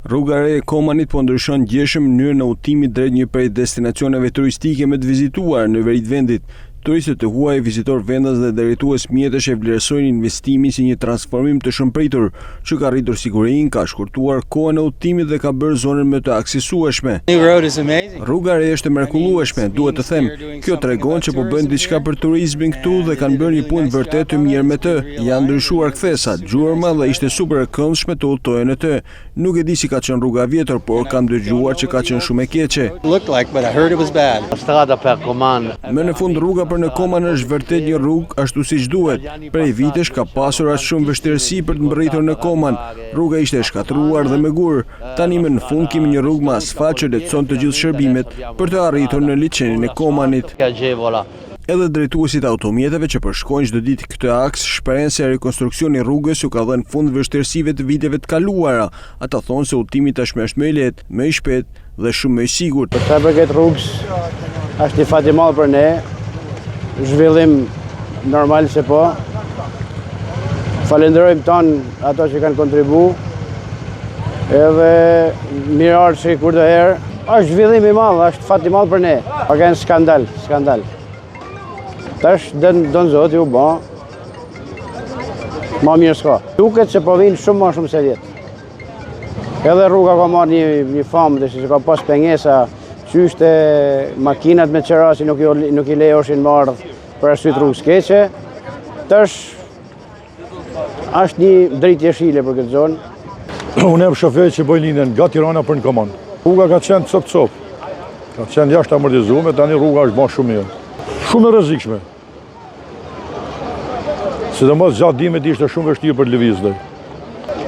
Rruga e re e Komanit po ndryshon ndjeshëm mënyrën e udhëtimit drejt një prej destinacioneve turistike më të vizituar në veri të vendit. Turistët e huaj, vizitor vendas dhe drejtues mjetesh e vlerësojnë investimin si një transformim të shëmpritur, që ka rritur sigurinë, ka shkurtuar kohën e udhëtimit dhe ka bërë zonën më të aksesueshme. Rruga e re është e mrekullueshme, duhet të them. Kjo tregon që po bëjnë diçka për turizmin këtu dhe kanë bërë një punë vërtet të mirë me të. Janë ndryshuar kthesat, gjurma dhe ishte super e këndshme të udhtoje në të. Nuk e di si ka qenë rruga vjetër, por kam dëgjuar që ka qenë shumë e keqe. Më në fund rruga në Koman është vërtet një rrugë ashtu siç duhet. Prej vitesh ka pasur aq shumë vështirësi për të mbërritur në Koman. Rruga ishte e shkatruar dhe me gur. Tani më në fund kemi një rrugë me asfalt që lehtëson të gjithë shërbimet për të arritur në liçenin e Komanit. Edhe drejtuesit automjeteve që përshkojnë çdo ditë këtë aks shprehen se rekonstruksioni i rrugës u ka dhënë fund vështirësive të viteve të kaluara. Ata thonë se udhëtimi tashmë është më i lehtë, më i shpejtë dhe shumë më i sigurt. Për sa i përket rrugës, është një fat i madh për ne. Zhvillim normal se po. Falenderojmë ato që kanë kontribu. Edhe mirë që kur të herë. Është zhvillim i madh, është fat i madh për ne. Pa kanë skandal. Tash don Zoti u bë. Ma mirë s'ka. Duket se po vinë shumë më shumë se vjet. Edhe rruga ka marrë një famë dhe se ka pas pengesa. Qyshte makinat me qerasi nuk i lejoshin më ardh për arsye rrugës keqe. Tash është një drejtë jeshile për këtë zonë. Unë jam shofer që bëj linjen nga Tirana për në Koman. Rruga ka qenë cop. Ka qenë jashtë amortizuar, tani rruga është bërë shumë mirë. Shumë e rrezikshme. Sidomos gjatë dimrit ishte shumë vështirë për lëvizje.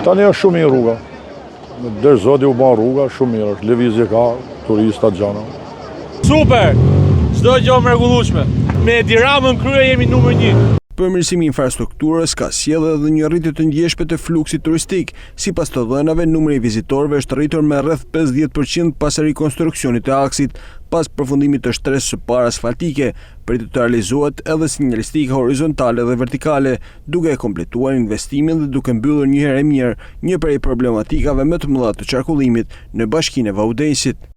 Tani është shumë mirë rruga. Der Zoti u bën rruga shumë mirë, lëvizje ka. Turistat gjana. Super! Çdo gjë mrekullueshme. Me diramën krye jemi numër 1. Përmirësimi i infrastrukturës ka sjellë edhe një rritje të ndjeshme të fluksit turistik. Sipas të dhënave, numri i vizitorëve është rritur me rreth 50% pas rikonstruksionit të aksit, pas përfundimit të shtresës së parë asfaltike, pritet të realizohet edhe sinjalistika horizontale dhe vertikale, duke e kompletuar investimin dhe duke mbyllur një herë e mirë një prej problematikave më të mëdha të qarkullimit në bashkinë e Vaudesit.